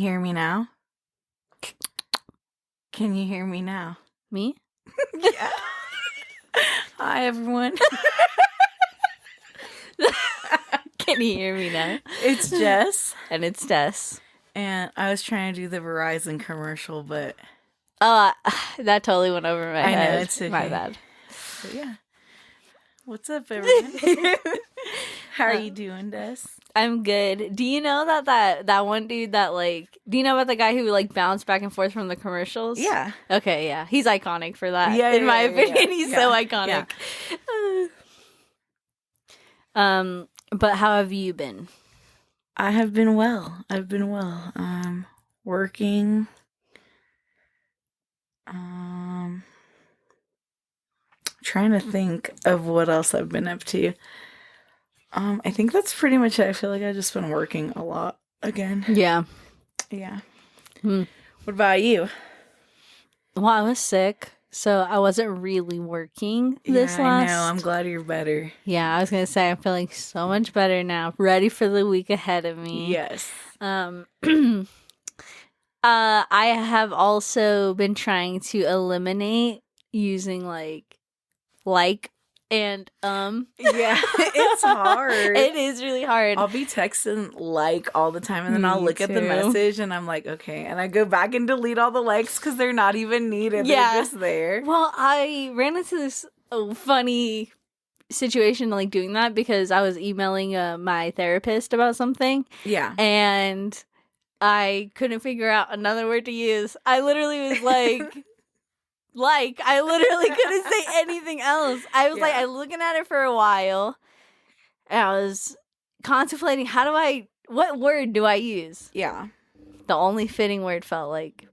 hear me now? Can you hear me now? Me? Yeah. Hi, everyone. Can you hear me now? It's Jess. And it's Des. And I was trying to do the Verizon commercial, but... Oh, that totally went over my head. I know, it's okay. My bad. But yeah. What's up, everyone? How are you doing, Des? I'm good. Do you know that one dude that, like... Do you know about the guy who, like, bounced back and forth from the commercials? Yeah. Okay, yeah. He's iconic for that. Yeah, in my opinion, yeah. he's so iconic. Yeah. But how have you been? I have been well. Working. Trying to think of what else I've been up to. I think that's pretty much it. I feel like I've just been working a lot again. Yeah. Yeah. What about you? Well, I was sick, so I wasn't really working this last... I know. I'm glad you're better. Yeah, I was going to say, I'm feeling so much better now. Ready for the week ahead of me. Yes. I have also been trying to eliminate using like and Yeah, it's hard. It is really hard. I'll be texting like all the time, and then I'll look at the message and I'm like, okay, and I go back and delete all the likes because they're not even needed. Yeah. They're just there. Well, I ran into this funny situation like doing that because I was emailing my therapist about something. Yeah. And I couldn't figure out another word to use. I literally was like, I literally couldn't say anything else. I was I was looking at it for a while, and I was contemplating, what word do I use? Yeah. The only fitting word felt like.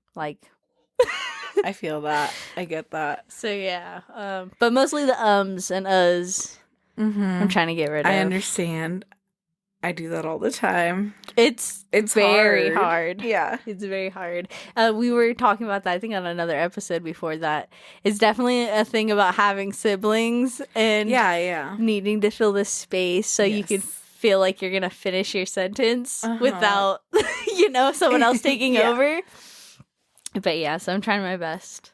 I feel that. I get that. So yeah, but mostly the ums and uhs. Mm-hmm. I'm trying to get rid of. I understand. I do that all the time. It's very hard. Yeah. It's very hard. We were talking about that, I think, on another episode before that. It's definitely a thing about having siblings and needing to fill this space so you can feel like you're going to finish your sentence without, someone else taking over. But yeah, so I'm trying my best.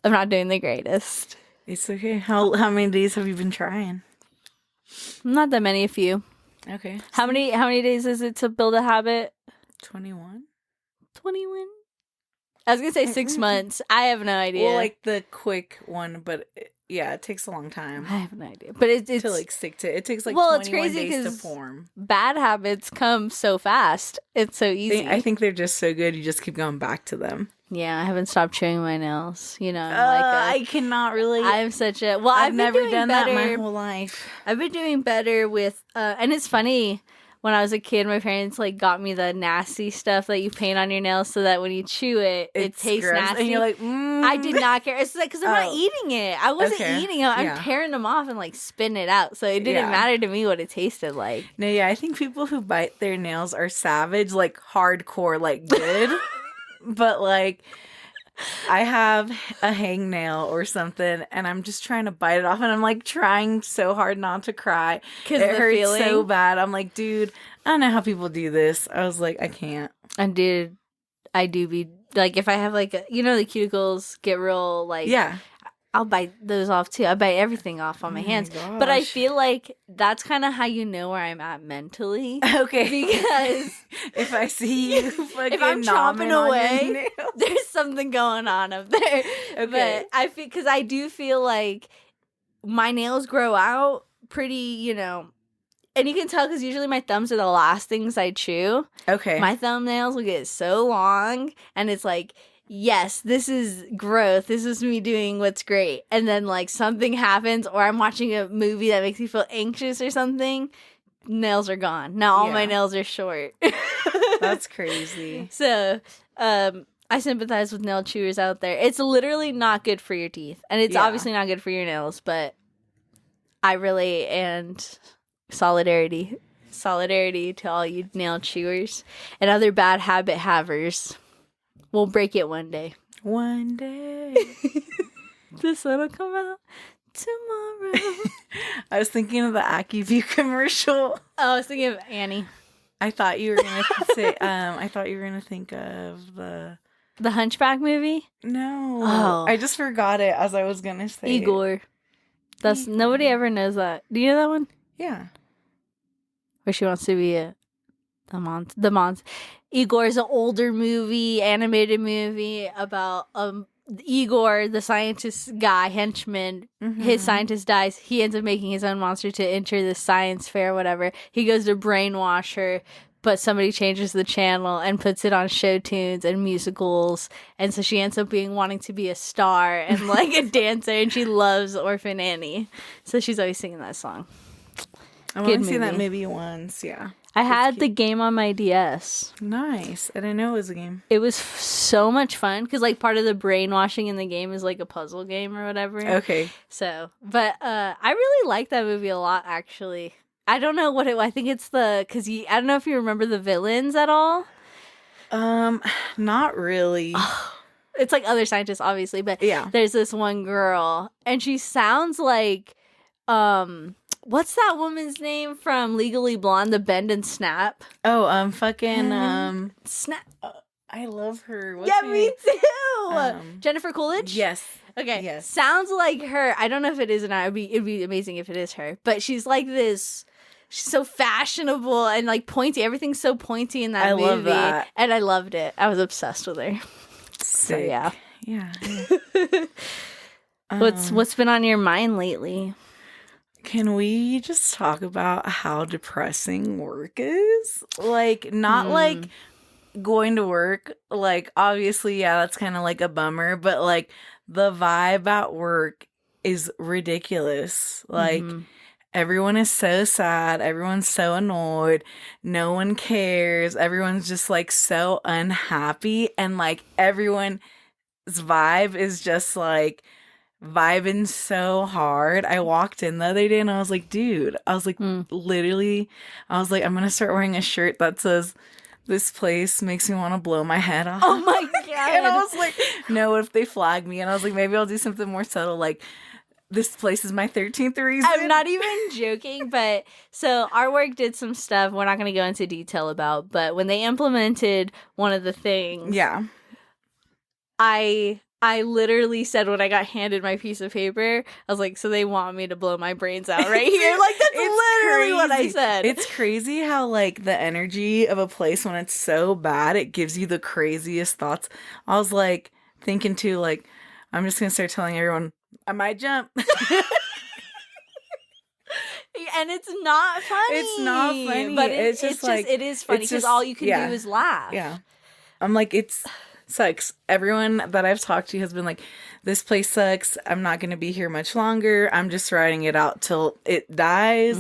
I'm not doing the greatest. It's okay. How many days have you been trying? Not that many, a few. Okay. How many days is it to build a habit? 21. 21? I was going to say 6 months. I have no idea. Well, like the quick one, but it takes a long time. I have no idea. But it's to stick to it. It takes 21 it's crazy days to form. Bad habits come so fast. It's so easy. I think they're just so good. You just keep going back to them. Yeah, I haven't stopped chewing my nails. I cannot really. I'm such a... Well, I've never done that my whole life. I've been doing better with... and it's funny, when I was a kid, my parents got me the nasty stuff that you paint on your nails so that when you chew it, it tastes gross. nasty. And you're like, I did not care. It's because I'm not eating it. I wasn't eating it. I'm tearing them off and spitting it out. So it didn't matter to me what it tasted like. No, I think people who bite their nails are savage, hardcore, good. But I have a hangnail or something, and I'm just trying to bite it off, and I'm trying so hard not to cry. It hurts so bad. I'm like, dude, I don't know how people do this. I was like, I can't. And dude, I do be if I have the cuticles get real I'll bite those off too. I bite everything off on my hands. Gosh. But I feel like that's kind of how you know where I'm at mentally. Okay. Because if I see you if I'm chomping away, there's something going on up there. Okay. But I do feel like my nails grow out pretty, and you can tell because usually my thumbs are the last things I chew. Okay. My thumbnails will get so long, and it's yes, this is growth. This is me doing what's great. And then something happens, or I'm watching a movie that makes me feel anxious or something. Nails are gone. Now all my nails are short. That's crazy. So, I sympathize with nail chewers out there. It's literally not good for your teeth. And it's obviously not good for your nails, but I really, and solidarity to all you nail chewers and other bad habit havers. We'll break it one day. One day. The sun will come out tomorrow. I was thinking of the AccuView commercial. Oh, I was thinking of Annie. I thought you were gonna say. I thought you were gonna think of the Hunchback movie. No, I just forgot it as I was gonna say IGOR. That's nobody ever knows that. Do you know that one? Yeah. Where she wants to be the monster. IGOR is an older movie, animated movie about Igor, the scientist guy, henchman. His scientist dies. He ends up making his own monster to enter the science fair, whatever. He goes to brainwash her, but somebody changes the channel and puts it on show tunes and musicals. And so she ends up wanting to be a star and like a dancer, and she loves Orphan Annie. So she's always singing that song. I want to see that movie once, yeah. I had the game on my DS. Nice. I didn't know it was a game. It was so much fun because, like, part of the brainwashing in the game is, like, a puzzle game or whatever. Okay. So, but I really like that movie a lot, actually. I don't know I think it's because I don't know if you remember the villains at all. Not really. It's like other scientists, obviously, but yeah. There's this one girl, and she sounds like, what's that woman's name from Legally Blonde, the Bend and Snap? Oh, fucking, Snap. I love her. What's her me too. Jennifer Coolidge? Yes. Okay. Yes. Sounds like her. I don't know if it is or not. It'd be amazing if it is her. But she's like this. She's so fashionable and like pointy. Everything's so pointy in that movie. I love that. And I loved it. I was obsessed with her. Sick. So yeah. Yeah. What's been on your mind lately? Can we just talk about how depressing work is? Like, not like going to work. Like, obviously, yeah, that's kind of like a bummer. But, like, the vibe at work is ridiculous. Like, everyone is so sad. Everyone's so annoyed. No one cares. Everyone's just, like, so unhappy. And, like, everyone's vibe is just, like, vibing so hard. I walked in the other day and I was like, dude, literally, I was like, I'm gonna start wearing a shirt that says, "This place makes me want to blow my head off." Oh my god. And I was like, no, what if they flag me? And I was like, maybe I'll do something more subtle, like, "This place is my 13th reason." I'm not even joking, but so our work did some stuff we're not going to go into detail about, but when they implemented one of the things, yeah, I literally said when I got handed my piece of paper, I was like, so they want me to blow my brains out right here? Like, that's literally crazy. What I said. It's crazy how, like, the energy of a place when it's so bad, it gives you the craziest thoughts. I was, like, thinking, too, like, I'm just going to start telling everyone, I might jump. And it's not funny. It's not funny. But it is funny because all you can do is laugh. Yeah. I'm like, it's sucks. Everyone that I've talked to has been like, this place sucks. I'm not going to be here much longer. I'm just riding it out till it dies.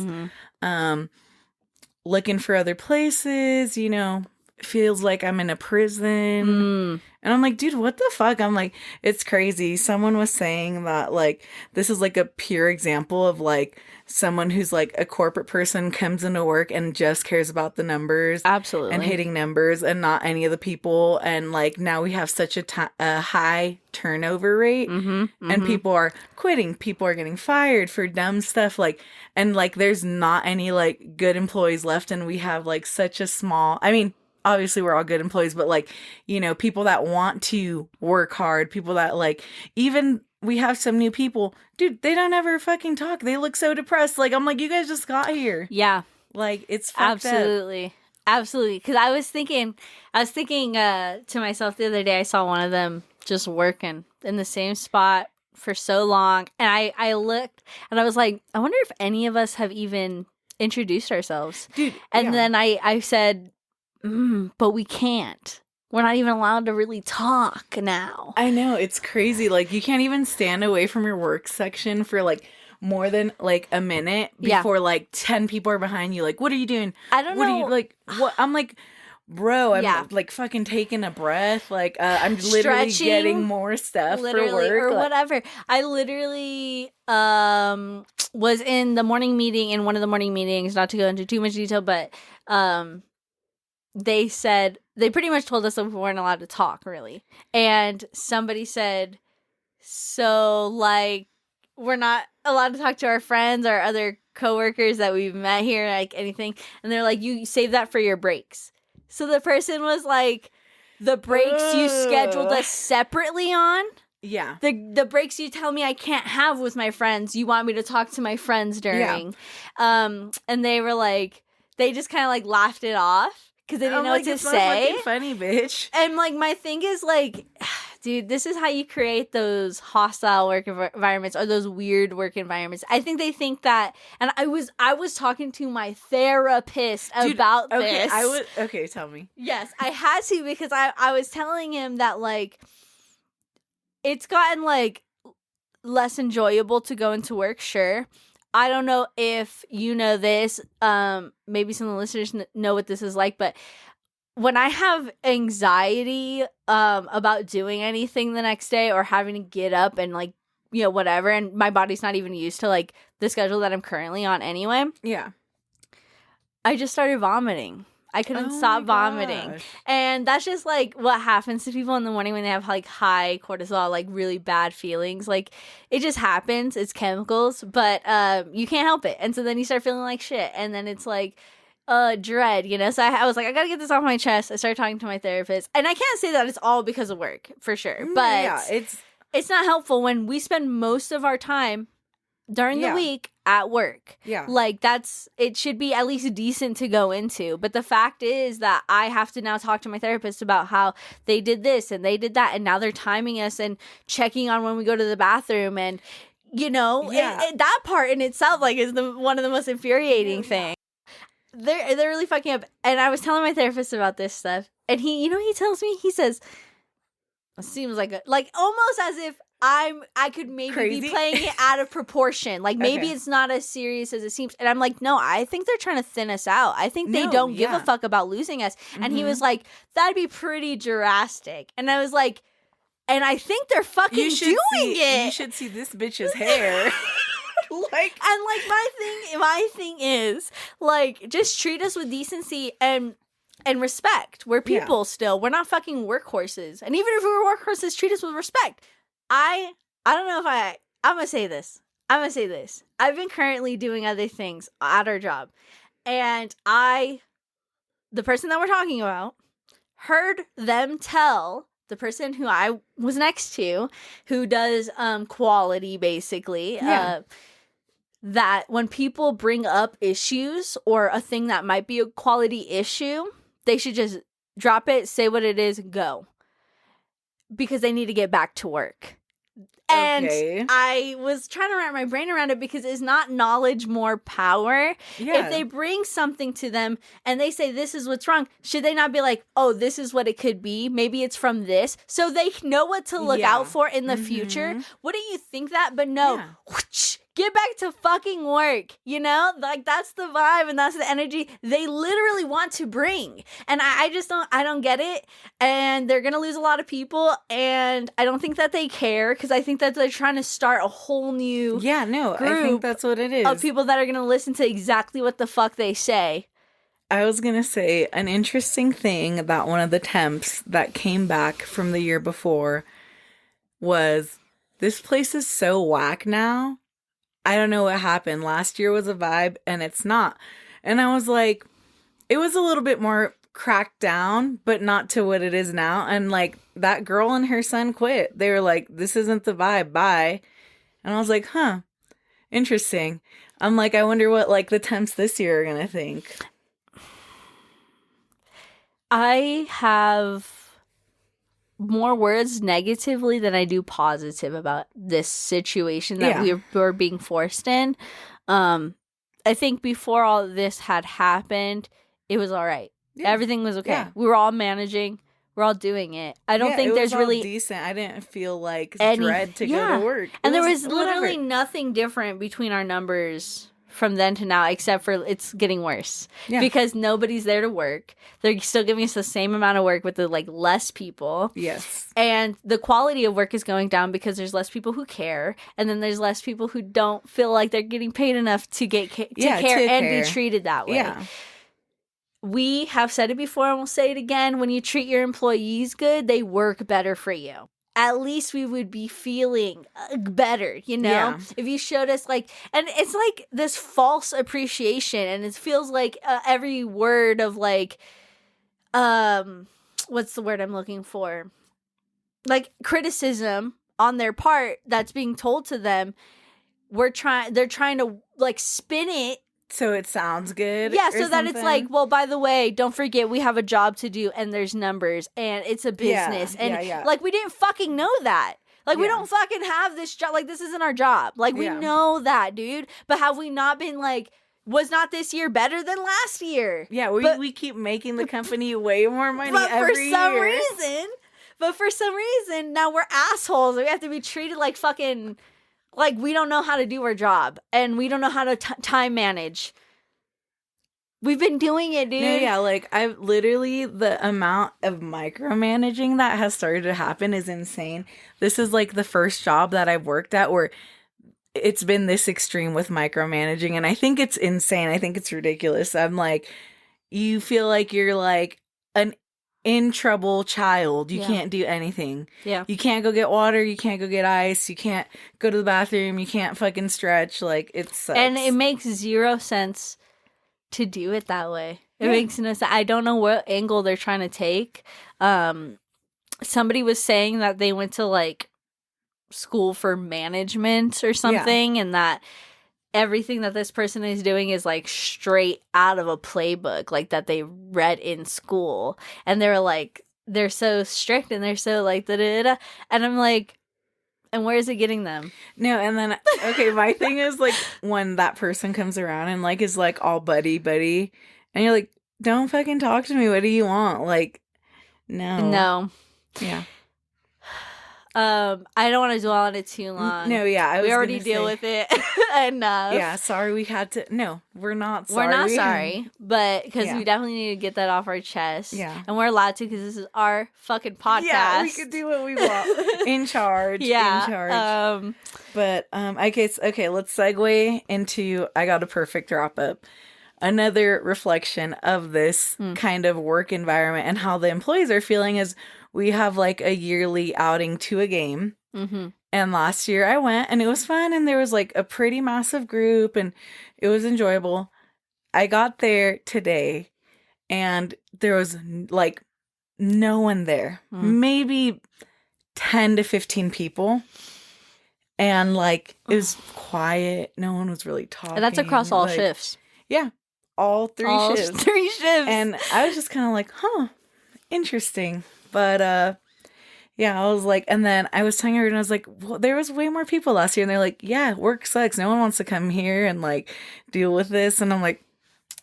Looking for other places, you know, feels like I'm in a prison. And I'm like, dude, what the fuck? I'm like, it's crazy. Someone was saying that, like, this is like a pure example of, like, someone who's like a corporate person comes into work and just cares about the numbers. Absolutely. And hitting numbers and not any of the people. And, like, now we have such a high turnover rate. And people are quitting. People are getting fired for dumb stuff. Like, and, like, there's not any, like, good employees left. And we have, like, such a small, I mean, obviously we're all good employees, but, like, you know, people that want to work hard, people that, like, even we have some new people, dude, they don't ever fucking talk. They look so depressed. Like, I'm like, you guys just got here. Yeah. Like, it's fucked Absolutely. up. Absolutely. Because I was thinking to myself the other day, I saw one of them just working in the same spot for so long. And I looked and I was like, I wonder if any of us have even introduced ourselves. Dude. And then I said, but we can't. We're not even allowed to really talk now. I know. It's crazy. Like, you can't even stand away from your work section for, like, more than, like, a minute before, like, 10 people are behind you. Like, what are you doing? I don't know. What are you, like, what? I'm like, bro, I'm, like, fucking taking a breath. Like, I'm literally getting more stuff for work. Or whatever. I literally was in the morning meeting, in one of the morning meetings, not to go into too much detail, but they said, they pretty much told us that we weren't allowed to talk, really. And somebody said, so, like, we're not allowed to talk to our friends, our other coworkers that we've met here, like anything, and they're like, you save that for your breaks. So the person was like, the breaks you scheduled us separately on. Yeah. The breaks you tell me I can't have with my friends, you want me to talk to my friends during. Yeah. And they were like, they just kind of like laughed it off because they didn't know what to say. It's not fucking funny, bitch. And like my thing is like, dude, this is how you create those hostile work environments or those weird work environments. I think they think that, and I was talking to my therapist about this. Okay, tell me. Yes, I had to because I was telling him that like it's gotten like less enjoyable to go into work. Sure. I don't know if you know this. Maybe some of the listeners know what this is like, but when I have anxiety about doing anything the next day or having to get up and like, you know, whatever, and my body's not even used to like the schedule that I'm currently on anyway. Yeah. I just started vomiting. I couldn't stop vomiting. Gosh. And that's just like what happens to people in the morning when they have like high cortisol, like really bad feelings. Like it just happens. It's chemicals, but you can't help it. And so then you start feeling like shit. And then it's like dread, you know? So I was like, I gotta get this off my chest. I started talking to my therapist. And I can't say that it's all because of work, for sure. But yeah, it's not helpful when we spend most of our time during the week at work. Yeah. Like it should be at least decent to go into. But the fact is that I have to now talk to my therapist about how they did this and they did that. And now they're timing us and checking on when we go to the bathroom. And, you know, that part in itself, like, is one of the most infuriating things. They're really fucking up. And I was telling my therapist about this stuff. And he tells me, he says, it seems like almost as if I could maybe be playing it out of proportion. Like maybe it's not as serious as it seems. And I'm like, no, I think they're trying to thin us out. I think they don't give a fuck about losing us. Mm-hmm. And he was like, that'd be pretty drastic. And I was like, and I think they're fucking doing it. You should see this bitch's hair. My thing is like, just treat us with decency and respect. We're people still. We're not fucking workhorses. And even if we were workhorses, treat us with respect. I don't know if I'm going to say this. I've been currently doing other things at our job. And the person that we're talking about, heard them tell the person who I was next to, who does quality basically, that when people bring up issues or a thing that might be a quality issue, they should just drop it, say what it is, go. Because they need to get back to work. And I was trying to wrap my brain around it because is not knowledge more power? Yeah. If they bring something to them and they say this is what's wrong, should they not be like, oh, this is what it could be? Maybe it's from this. So they know what to look out for in the future. Wouldn't you think that? But no. Whoosh, get back to fucking work, you know? Like, that's the vibe and that's the energy they literally want to bring. And I just don't get it. And they're going to lose a lot of people. And I don't think that they care because I think that they're trying to start a whole new group I think that's what it is. Of people that are going to listen to exactly what the fuck they say. I was going to say an interesting thing about one of the temps that came back from the year before was this place is so whack now. I don't know what happened. Last year was a vibe and it's not. And I was like, it was a little bit more cracked down, but not to what it is now. And like that girl and her son quit. They were like, this isn't the vibe. Bye. And I was like, huh, interesting. I'm like, I wonder what like the temps this year are going to think. I have more words negatively than I do positive about this situation that we were being forced in. I think before all this had happened, it was all right. Yeah. Everything was okay. Yeah. We were all managing. We're all doing it. I don't think there's really decent. I didn't feel like dread to go to work. And there was literally nothing different between our numbers from then to now, except for it's getting worse because nobody's there to work. They're still giving us the same amount of work with the like less people. Yes. And the quality of work is going down because there's less people who care. And then there's less people who don't feel like they're getting paid enough to get care and be treated that way. Yeah. We have said it before and we'll say it again. When you treat your employees good, they work better for you. at least we would be feeling better, you know? Yeah. If you showed us like, and it's like this false appreciation, and it feels like every word of like, what's the word I'm looking for? Like criticism on their part that's being told to them. They're trying to like spin it so it sounds good. Yeah, so that it's like, well, by the way, don't forget we have a job to do and there's numbers and it's a business. Like we didn't fucking know that. Like we don't fucking have this job. Like this isn't our job. Like we know that, dude. But have we not been like, was not this year better than last year? Yeah, we keep making the company way more money every year. But for some reason, now we're assholes. We have to be treated like fucking... Like, we don't know how to do our job. And we don't know how to time manage. We've been doing it, dude. No, yeah, like, I've literally... The amount of micromanaging that has started to happen is insane. This is, like, the first job that I've worked at where it's been this extreme with micromanaging. And I think it's insane. I think it's ridiculous. I'm like... You feel like you're, like, an in trouble child. You can't do anything. Yeah. You can't go get water. You can't go get ice. You can't go to the bathroom. You can't fucking stretch. Like, it sucks. And it makes zero sense to do it that way. It makes no sense. I don't know what angle they're trying to take. Somebody was saying that they went to, like, school for management or something, and that everything that this person is doing is like straight out of a playbook, like that they read in school. And they're like, they're so strict and they're so like da-da-da-da. And I'm like, and where is it getting them? No, and then, okay, my thing is like when that person comes around and like is like all buddy, and you're like, don't fucking talk to me. What do you want? Like, no. Yeah. I don't want to dwell on it too long. No, yeah. We already deal with it enough. Yeah, sorry we had to. No, we're not sorry. We're not sorry, but because we definitely need to get that off our chest. Yeah. And we're allowed to because this is our fucking podcast. Yeah, we can do what we want. In charge. Yeah. In charge. But, I guess, okay, let's segue into I Got a Perfect Drop Up. Another reflection of this kind of work environment and how the employees are feeling is we have like a yearly outing to a game. Mm-hmm. And last year I went and it was fun and there was like a pretty massive group and it was enjoyable. I got there today and there was like no one there. Maybe 10 to 15 people. And like it was quiet. No one was really talking. And that's across all shifts. Yeah. All three shifts. 3 shifts. And I was just kind of like, interesting. But, yeah, I was like, and then I was telling her, and I was like, well, there was way more people last year. And they're like, yeah, work sucks. No one wants to come here and, like, deal with this. And I'm like,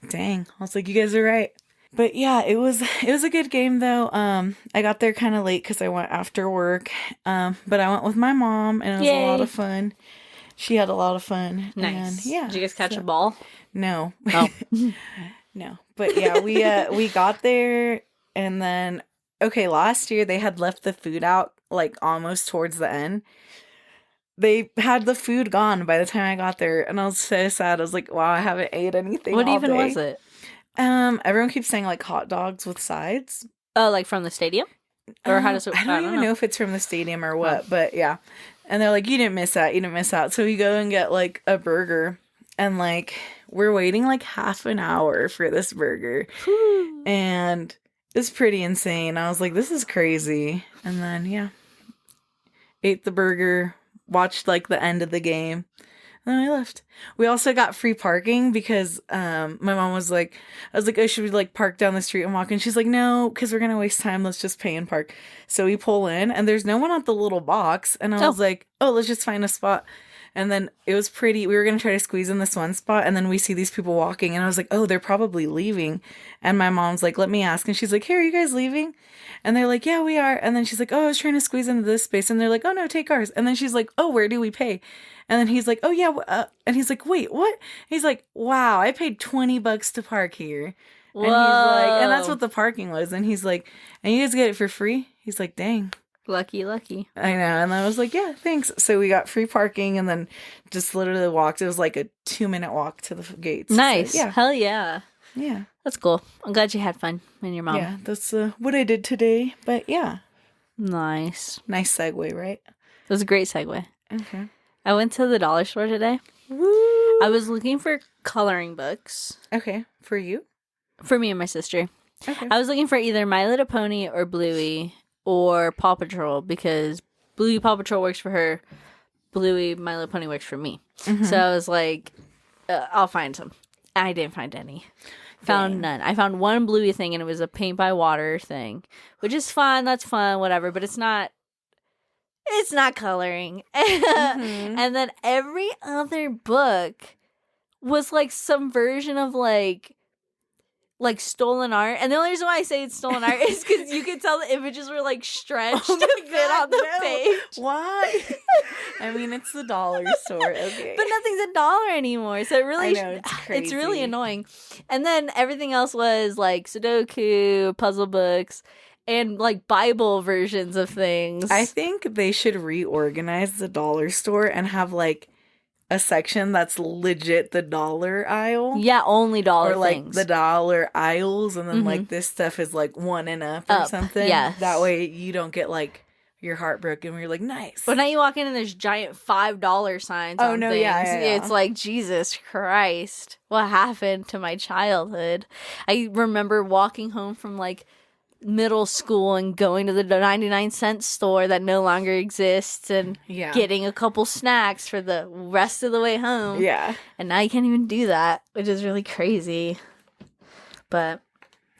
dang. I was like, you guys are right. But, yeah, it was a good game, though. I got there kind of late because I went after work. But I went with my mom, and it was a lot of fun. She had a lot of fun. Nice. And, yeah. Did you guys catch a ball? No. Oh. No. But, yeah, we got there, and then... Okay, last year they had left the food out, like, almost towards the end. They had the food gone by the time I got there, and I was so sad. I was like, wow, I haven't ate anything What all even day. was it? Everyone keeps saying, like, hot dogs with sides. Oh, like from the stadium? Or how does it... I don't even know if it's from the stadium or what, but yeah. And they're like, you didn't miss out. So we go and get, like, a burger, and, like, we're waiting, like, half an hour for this burger. And... it's pretty insane. I was like, this is crazy. And then, yeah. Ate the burger. Watched, like, the end of the game. And then we left. We also got free parking because my mom was like... I was like, oh, should we, like, park down the street and walk? And she's like, no, because we're going to waste time. Let's just pay and park. So we pull in, and there's no one at the little box. And I was like, oh, let's just find a spot. And then it was pretty, we were going to try to squeeze in this one spot. And then we see these people walking. And I was like, oh, they're probably leaving. And my mom's like, let me ask. And she's like, hey, are you guys leaving? And they're like, yeah, we are. And then she's like, oh, I was trying to squeeze into this space. And they're like, oh, no, take ours. And then she's like, oh, where do we pay? And then he's like, oh, yeah. And he's like, wait, what? He's like, wow, I paid $20 to park here. Whoa. And he's like, and that's what the parking was. And he's like, and you guys get it for free? He's like, dang. Lucky. I know. And I was like, yeah, thanks. So we got free parking and then just literally walked. It was like a 2-minute walk to the gates. Nice. So, yeah. Hell yeah. Yeah. That's cool. I'm glad you had fun and your mom. Yeah, that's what I did today. But yeah. Nice. Nice segue, right? It was a great segue. Okay. I went to the dollar store today. Woo! I was looking for coloring books. Okay. For you? For me and my sister. Okay. I was looking for either My Little Pony or Bluey or Paw Patrol because Bluey Paw Patrol works for her. Bluey My Little Pony works for me. Mm-hmm. So I was like, I'll find some. I didn't find any. Found none. I found one Bluey thing and it was a paint by water thing, which is fun. That's fun, whatever. But it's not coloring. Mm-hmm. And then every other book was like some version of like stolen art. And the only reason why I say it's stolen art is because you can tell the images were like stretched to fit on the page. Why? I mean, it's the dollar store, okay. But nothing's $1 anymore. So it really, I know, it's crazy. It's really annoying. And then everything else was like Sudoku, puzzle books, and like Bible versions of things. I think they should reorganize the dollar store and have like a section that's legit the dollar aisle. Yeah, only dollar or like things. The dollar aisles, and then like this stuff is like 1 and up or something. Yes. That way you don't get like your heart broken when you're like, nice. But now you walk in and there's giant $5 signs on things. Yeah. It's like, Jesus Christ, what happened to my childhood? I remember walking home from like middle school and going to the 99-cent store that no longer exists and getting a couple snacks for the rest of the way home. Yeah. And now you can't even do that, which is really crazy. But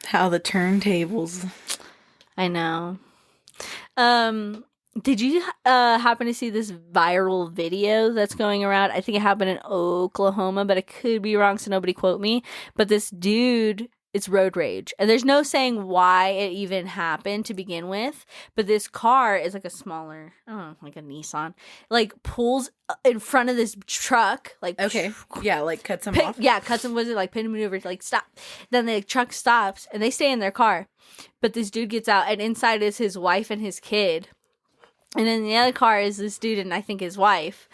how the turntables. I know. Did you happen to see this viral video that's going around? I think it happened in Oklahoma, but I could be wrong, so nobody quote me. But this dude, it's road rage. And there's no saying why it even happened to begin with. But this car is like a smaller, I don't know, like a Nissan, like pulls in front of this truck. Like, okay. Yeah, like cuts him off. Yeah, cuts him, was it like pin maneuver, like stop. Then the truck stops and they stay in their car. But this dude gets out and inside is his wife and his kid. And then the other car is this dude and I think his wife.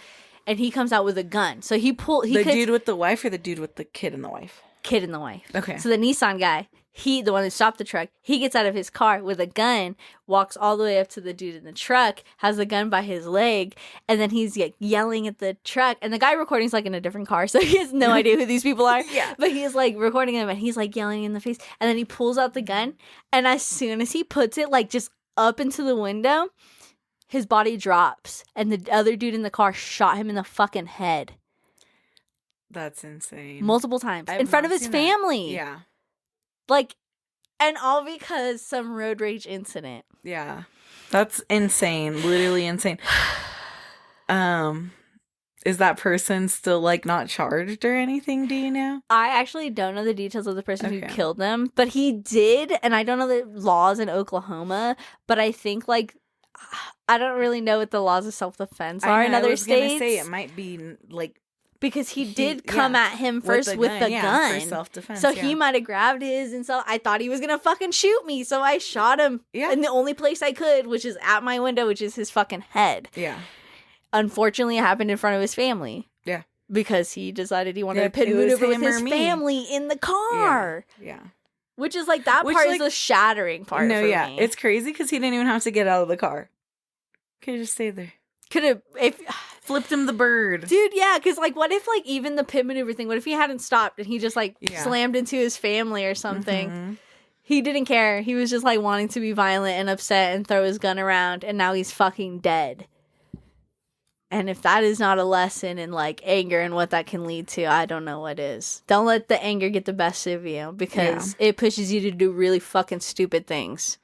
And he comes out with a gun. So the dude with the wife or the dude with the kid and the wife? Kid and the wife. Okay. So the Nissan guy, the one that stopped the truck, he gets out of his car with a gun, walks all the way up to the dude in the truck, has the gun by his leg, and then he's like yelling at the truck. And the guy recording's like in a different car, so he has no idea who these people are. Yeah. But he's like recording them and he's like yelling in the face. And then he pulls out the gun, and as soon as he puts it like just up into the window, his body drops, and the other dude in the car shot him in the fucking head. That's insane. Multiple times. In front of his family. That. Yeah. Like, and all because some road rage incident. Yeah. That's insane. Literally insane. Is that person still like not charged or anything? Do you know? I actually don't know the details of the person who killed them, but he did, and I don't know the laws in Oklahoma, but I think like I don't really know what the laws of self-defense are in other states. I was gonna say it might be like because he did come at him first with the gun. For self-defense. So he might have grabbed his and so I thought he was gonna fucking shoot me, so I shot him in the only place I could, which is at my window, which is his fucking head. Yeah. Unfortunately, it happened in front of his family. Yeah. Because he decided he wanted to pit maneuver with his family in the car. Yeah. Which is like that part is the shattering part. No, for me. It's crazy because he didn't even have to get out of the car. Could have just stayed there. Could have flipped him the bird, dude. Yeah, because like, what if like even the pit maneuver thing? What if he hadn't stopped and he just like slammed into his family or something? Mm-hmm. He didn't care. He was just like wanting to be violent and upset and throw his gun around, and now he's fucking dead. And if that is not a lesson in like anger and what that can lead to, I don't know what is. Don't let the anger get the best of you because it pushes you to do really fucking stupid things.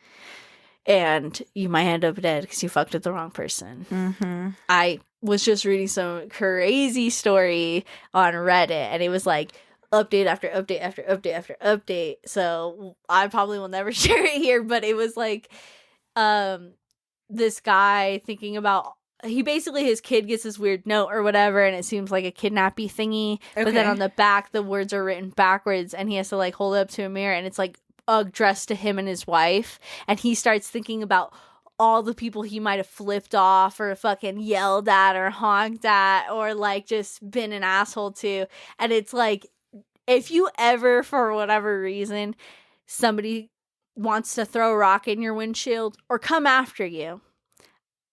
And you might end up dead because you fucked with the wrong person. Mm-hmm. I was just reading some crazy story on Reddit, and it was like update after update after update after update. So I probably will never share it here, but it was like this guy thinking about, his kid gets this weird note or whatever, and it seems like a kidnappy thingy. Okay. But then on the back, the words are written backwards, and he has to like hold it up to a mirror, and it's like addressed to him and his wife. And he starts thinking about all the people he might have flipped off or fucking yelled at or honked at or like just been an asshole to. And it's like, if you ever, for whatever reason, somebody wants to throw a rock in your windshield or come after you,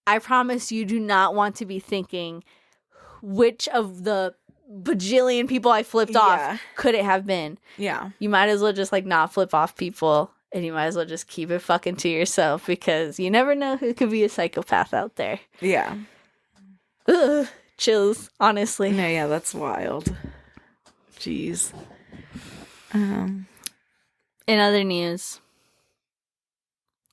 I promise you do not want to be thinking which of the bajillion people I flipped off could it have been. Yeah. You might as well just like not flip off people, and you might as well just keep it fucking to yourself, because you never know who could be a psychopath out there. Yeah. Ugh, chills, honestly. No, yeah, that's wild. Jeez. In other news,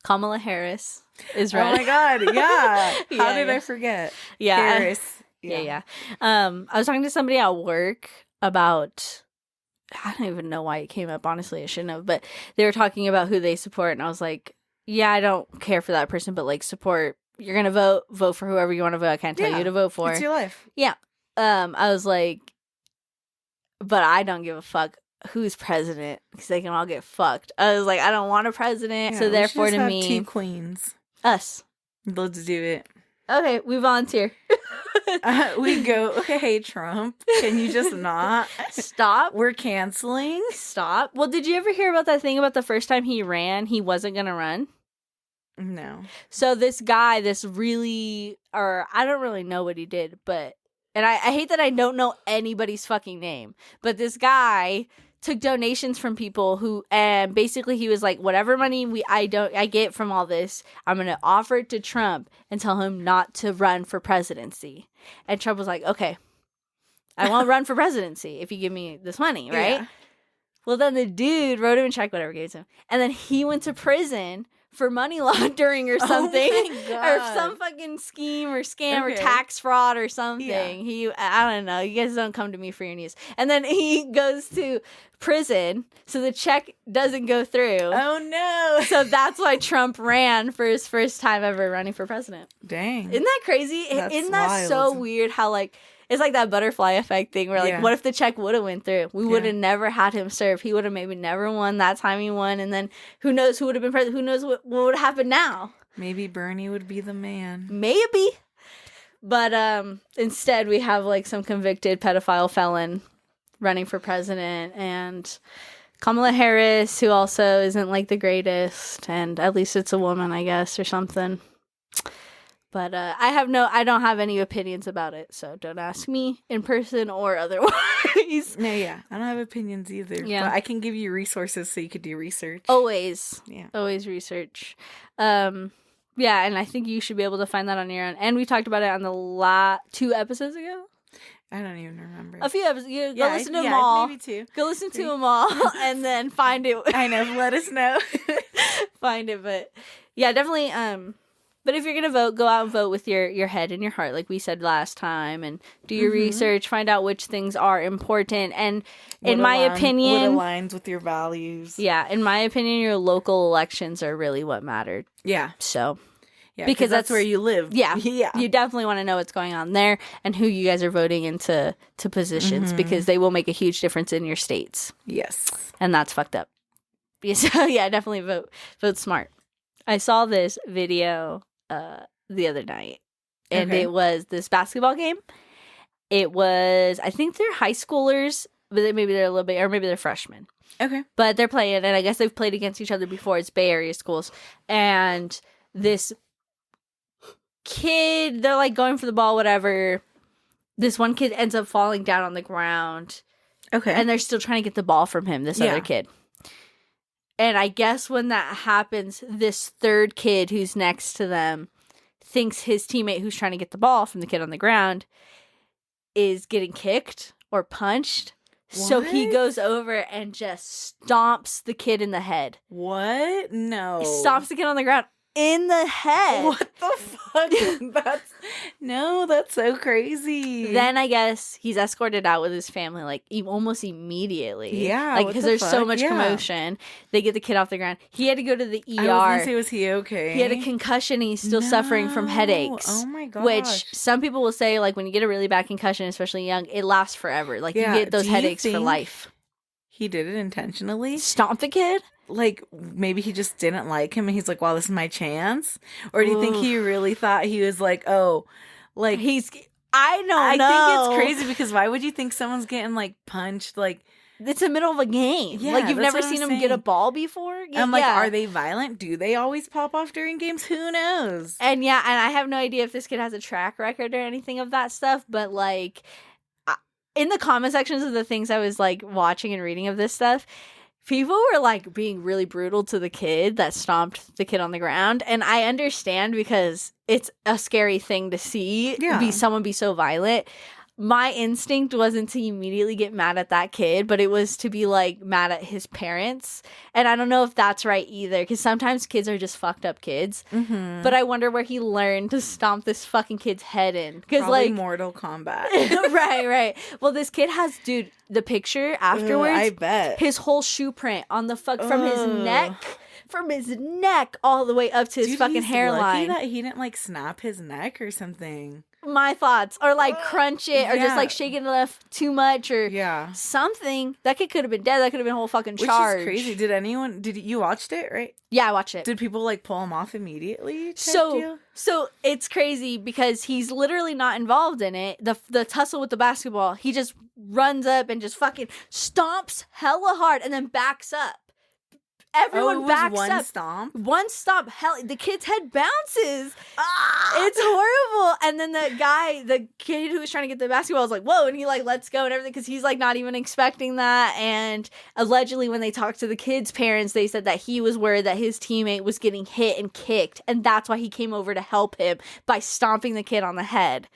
Kamala Harris is running. Oh my god, yeah. How did I forget? Yeah. Harris. Yeah. I was talking to somebody at work about, I don't even know why it came up, honestly, I shouldn't have, but they were talking about who they support, and I was like, yeah, I don't care for that person, but like, support, you're gonna vote for whoever you want to vote. I can't tell you who to vote for. It's your life. Yeah. I was like, but I don't give a fuck who's president, because they can all get fucked. I was like, I don't want a president, so therefore to me, 2 queens. Us. Let's do it. Okay, we volunteer. We go, okay, hey, Trump, can you just not? Stop. We're canceling. Stop. Well, did you ever hear about that thing about the first time he ran, he wasn't going to run? No. So this guy, I don't really know what he did, but, and I hate that I don't know anybody's fucking name, but this guy took donations from people who, and basically he was like, whatever money I get from all this, I'm going to offer it to Trump and tell him not to run for presidency. And Trump was like, okay, I won't run for presidency if you give me this money, right? Yeah. Well, then the dude wrote him a check, whatever, gave it to him. And then he went to prison for money laundering or something, or some fucking scheme or scam or tax fraud or something. Yeah. I don't know. You guys don't come to me for your news. And then he goes to prison, so the check doesn't go through. Oh no! So that's why Trump ran for his first time ever running for president. Dang! Isn't that crazy? Isn't that wild. So weird? How like. It's like that butterfly effect thing where, like, what if the check would have went through? We would have never had him serve. He would have maybe never won that time he won. And then who knows who would have been president? Who knows what would happen now? Maybe Bernie would be the man. Maybe. But instead, we have, like, some convicted pedophile felon running for president. And Kamala Harris, who also isn't, like, the greatest. And at least it's a woman, I guess, or something. But I don't have any opinions about it, so don't ask me in person or otherwise. No, yeah. I don't have opinions either. Yeah. But I can give you resources so you could do research. Always. Yeah. Always research. Yeah, and I think you should be able to find that on your own. And we talked about it on the 2 episodes ago. I don't even remember. A few episodes. Go listen to them all. Maybe 2. Go listen to them all and then find it. I know. Let us know. Find it. But yeah, definitely. But if you're going to vote, go out and vote with your head and your heart, like we said last time, and do your research, find out which things are important. And in my opinion... What aligns with your values. Yeah, in my opinion, your local elections are really what mattered. Yeah. So... Yeah, because that's where you live. Yeah. You definitely want to know what's going on there and who you guys are voting into positions, because they will make a huge difference in your states. Yes. And that's fucked up. So, yeah, definitely vote smart. I saw this video... the other night, and it was this basketball game. It was, I think they're high schoolers, but maybe they're a little bit, or maybe they're freshmen. Okay. But they're playing, and I guess they've played against each other before. It's Bay Area schools. And this kid, they're like going for the ball, whatever. This one kid ends up falling down on the ground. Okay. And they're still trying to get the ball from him, this other kid. And I guess when that happens, this third kid who's next to them thinks his teammate who's trying to get the ball from the kid on the ground is getting kicked or punched. What? So he goes over and just stomps the kid in the head. What? No. He stomps the kid on the ground. In the head. What the fuck? That's so crazy. Then I guess he's escorted out with his family, like almost immediately. Yeah, like because there's so much commotion. They get the kid off the ground. He had to go to the ER. I was gonna say, was he okay? He had a concussion. And he's still suffering from headaches. Oh my gosh. Which some people will say, like when you get a really bad concussion, especially young, it lasts forever. Like you get those headaches for life. He did it intentionally. Stomp the kid. Like, maybe he just didn't like him and he's like, wow, this is my chance? Or do you think he really thought he was like, oh, like, I don't know. I think it's crazy because why would you think someone's getting, like, punched? Like, it's the middle of a game. Yeah, like, you've never seen him get a ball before. I'm like, are they violent? Do they always pop off during games? Who knows? And yeah, and I have no idea if this kid has a track record or anything of that stuff, but like, in the comment sections of the things I was like watching and reading of this stuff, people were like being really brutal to the kid that stomped the kid on the ground. And I understand, because it's a scary thing to see someone be so violent. My instinct wasn't to immediately get mad at that kid, but it was to be like mad at his parents. And I don't know if that's right either, because sometimes kids are just fucked up kids. Mm-hmm. But I wonder where he learned to stomp this fucking kid's head in. Because like Mortal Kombat. right. Well, this kid has, dude, the picture afterwards. I bet his whole shoe print on the from his neck. From his neck all the way up to his fucking hairline. Lucky that he didn't like snap his neck or something. My thoughts, or like crunch it, or just like shake it enough too much, or something. That kid could have been dead. That could have been a whole fucking charge. Which is crazy. Did you watched it, right? Yeah, I watched it. Did people like pull him off immediately? So it's crazy because he's literally not involved in it. The tussle with the basketball, he just runs up and just fucking stomps hella hard and then backs up. Everyone backs up. One stomp. Hell, the kid's head bounces. It's horrible. And then the kid who was trying to get the basketball was like, whoa. And he like lets go and everything because he's like not even expecting that. And allegedly when they talked to the kid's parents, they said that he was worried that his teammate was getting hit and kicked. And that's why he came over to help him by stomping the kid on the head.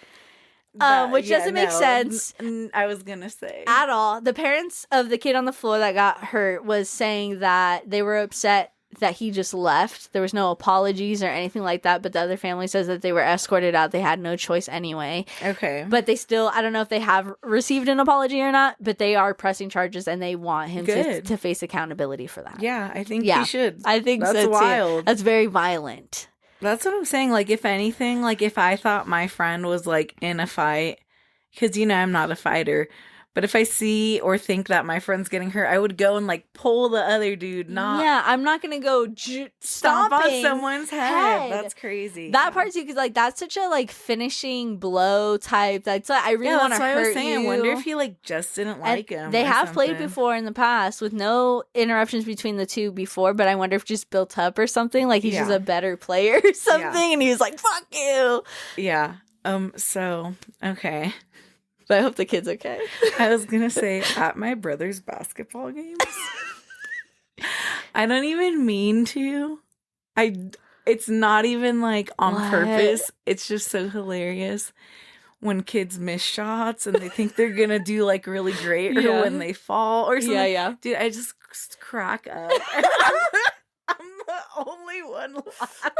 Which doesn't make sense. I was gonna say at all. The parents of the kid on the floor that got hurt was saying that they were upset that he just left. There was no apologies or anything like that, but the other family says that they were escorted out. They had no choice anyway. Okay. But they still, I don't know if they have received an apology or not, but they are pressing charges and they want him to face accountability for that. Yeah, I think he should. I think that's so wild. Too. That's very violent. That's what I'm saying. Like, if anything, like, if I thought my friend was, like, in a fight, because, I'm not a fighter, but if I see or think that my friend's getting hurt, I would go and, like, pull the other dude, Yeah, I'm not going to go stomp on someone's head. That's crazy. That part, too, because, like, that's such a, like, finishing blow type. That's I really want to hurt you. I was saying. I wonder if he, like, just didn't like him. They have played before in the past with no interruptions between the two before, but I wonder if just built up or something. Like, he's just a better player or something, and he was like, fuck you. Yeah. So, okay. But I hope the kid's okay. I was going to say, at my brother's basketball games, I don't even mean to. It's not even, like, on purpose. It's just so hilarious when kids miss shots and they think they're going to do, like, really great or when they fall or something. Yeah. Dude, I just crack up. I'm the only one laughing.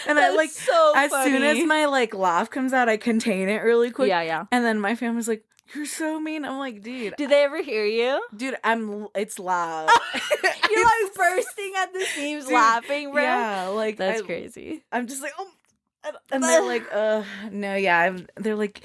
And That's I like so as funny. soon as my like laugh comes out, I contain it really quick. Yeah. And then my family's like, "You're so mean." I'm like, "Dude, did they ever hear you?" Dude, it's loud. You're like bursting at the seams, laughing, bro. Yeah, like that's crazy. I'm just like, oh. And they're like, no, yeah. They're like,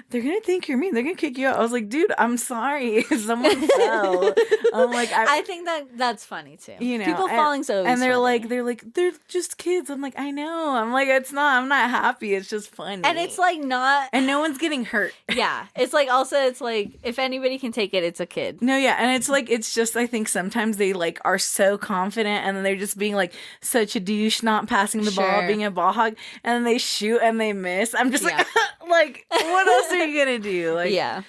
they're going to think you're mean. They're going to kick you out. I was like, dude, I'm sorry. Someone fell. I'm like, I think that's funny too. People falling so easy. And they're like, they're just kids. I'm like, I know. I'm like, I'm not happy. It's just funny. And it's like not. And no one's getting hurt. Yeah. It's like, also, it's like, if anybody can take it, it's a kid. No, yeah. And it's like, it's just, I think sometimes they like are so confident and then they're just being like such a douche, not passing the ball, being a ball hog. And then they shoot and they miss. I'm just like, like, what else are you gonna do? Like, yeah.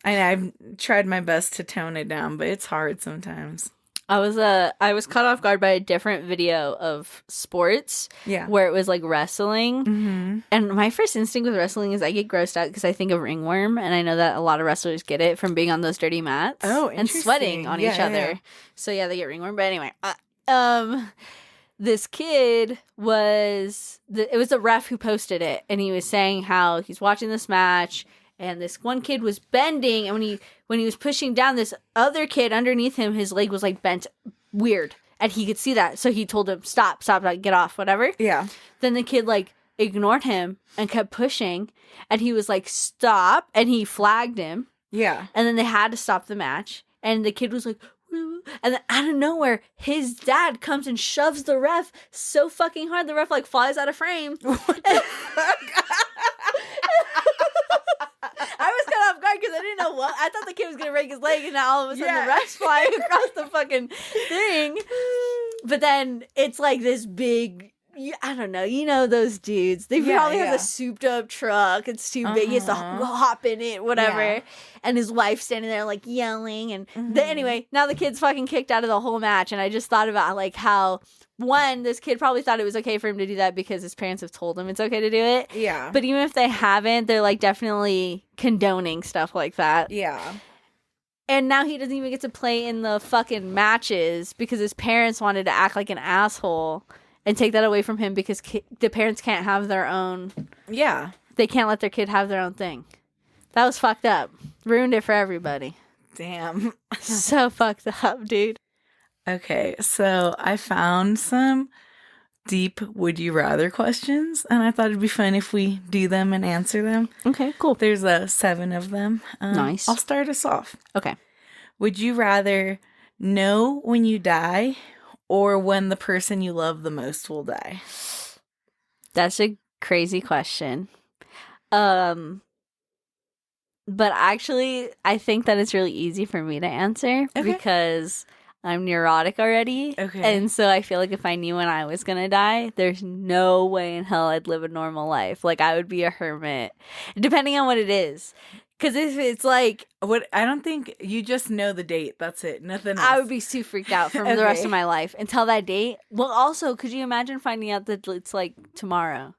I've tried my best to tone it down, but it's hard sometimes. I was caught off guard by a different video of sports, where it was like wrestling, and my first instinct with wrestling is I get grossed out because I think of ringworm, and I know that a lot of wrestlers get it from being on those dirty mats, and sweating on each other. Yeah. So yeah, they get ringworm. But anyway, this kid it was the ref who posted it, and he was saying how he's watching this match, and this one kid was bending, and when he was pushing down, this other kid underneath him, his leg was like bent weird, and he could see that, so he told him, stop, like, get off, whatever. Yeah. Then the kid like ignored him and kept pushing, and he was like, stop, and he flagged him. Yeah. And then they had to stop the match, and the kid was like, and then out of nowhere, his dad comes and shoves the ref so fucking hard, the ref like flies out of frame. What the fuck? I was caught off guard because I didn't know what? I thought the kid was gonna break his leg, and now all of a sudden the ref's flying across the fucking thing. But then it's like this big, I don't know, you know those dudes. They probably have a souped up truck. It's too big. He has to hop in it, whatever. Yeah. And his wife's standing there like yelling. And anyway, now the kid's fucking kicked out of the whole match. And I just thought about like how, one, this kid probably thought it was okay for him to do that because his parents have told him it's okay to do it. Yeah. But even if they haven't, they're like definitely condoning stuff like that. Yeah. And now he doesn't even get to play in the fucking matches because his parents wanted to act like an asshole and take that away from him because the parents can't have their own. Yeah. They can't let their kid have their own thing. That was fucked up. Ruined it for everybody. Damn. So fucked up, dude. Okay, so I found some deep would you rather questions, and I thought it'd be fun if we do them and answer them. Okay, cool. There's 7 of them. Nice. I'll start us off. Okay. Would you rather know when you die or when the person you love the most will die? That's a crazy question. But actually, I think that it's really easy for me to answer because I'm neurotic already. Okay. And so I feel like if I knew when I was going to die, there's no way in hell I'd live a normal life. Like, I would be a hermit, depending on what it is. Because if it's like... I don't think you just know the date. That's it. Nothing else. I would be too freaked out for the rest of my life until that date. Well, also, could you imagine finding out that it's like tomorrow?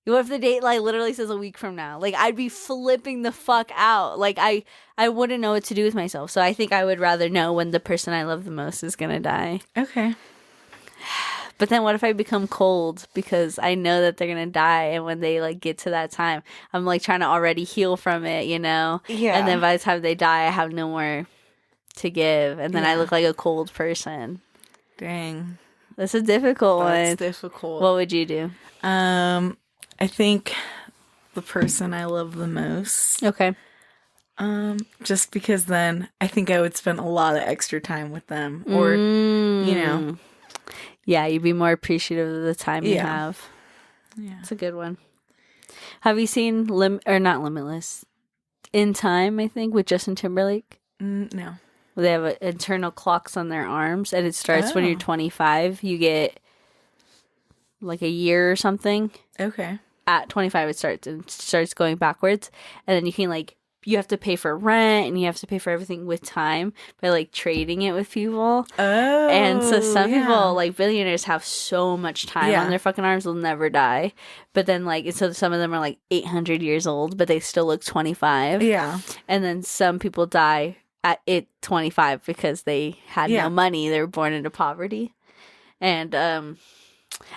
What if the date like literally says a week from now? Like, I'd be flipping the fuck out. Like, I wouldn't know what to do with myself. So I think I would rather know when the person I love the most is gonna die. Okay. But then what if I become cold because I know that they're gonna die, and when they like get to that time, I'm like trying to already heal from it, you know? Yeah. And then by the time they die, I have no more to give, and then I look like a cold person. Dang. That's a difficult one. That's difficult. What would you do? I think the person I love the most. Okay. Just because then I think I would spend a lot of extra time with them, or you know. Yeah, you'd be more appreciative of the time you have. Yeah. It's a good one. Have you seen not Limitless? In Time, I think, with Justin Timberlake? No. They have internal clocks on their arms, and it starts when you're 25. You get like a year or something. Okay. At 25, it starts going backwards, and then you can you have to pay for rent and you have to pay for everything with time by like trading it with people. Oh, and so some people, like billionaires, have so much time on their fucking arms, they'll never die. But then so some of them are like 800 years old, but they still look 25. Yeah. And then some people die at 25 because they had no money. They were born into poverty. And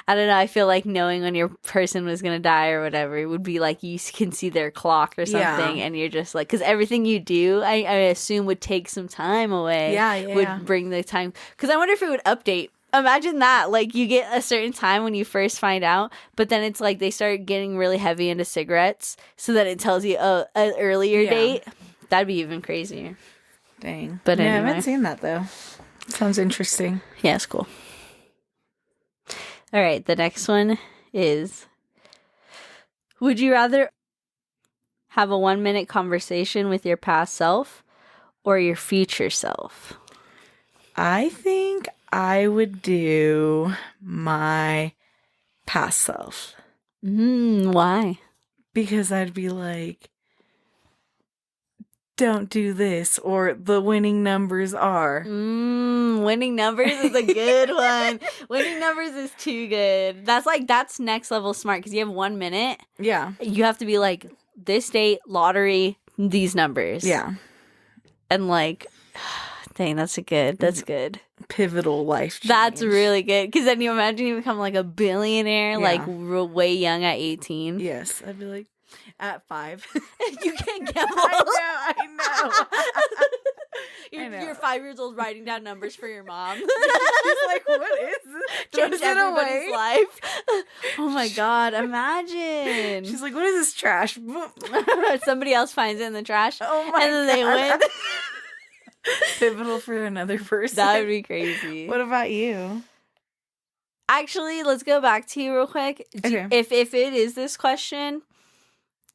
I don't know, I feel like knowing when your person was going to die or whatever would be like you can see their clock or something, and you're just like, because everything you do, I assume would take some time away. Would bring the time. Because I wonder if it would update. Imagine that, like you get a certain time when you first find out, but then it's like they start getting really heavy into cigarettes so that it tells you an earlier date. That'd be even crazier. Dang. But anyway. I haven't seen that though. Sounds interesting. Yeah, it's cool. All right, the next one is, would you rather have a 1-minute conversation with your past self or your future self? I think I would do my past self. Why? Because I'd be like, don't do this, or the winning numbers are. Winning numbers is a good one. Winning numbers is too good. That's next level smart because you have 1 minute. Yeah. You have to be like, this date, lottery, these numbers. Yeah. And like, dang, that's good. Pivotal life change. That's really good. Because then you imagine you become like a billionaire, like way young at 18. Yes. I'd be like, at 5. You can't gamble. I know. You're 5 years old writing down numbers for your mom. She's like, what is this? Change everybody's life. Oh my God, imagine. She's like, what is this trash? Somebody else finds it in the trash. Oh my God. And then they win. Pivotal for another person. That would be crazy. What about you? Actually, let's go back to you real quick. If it is this question,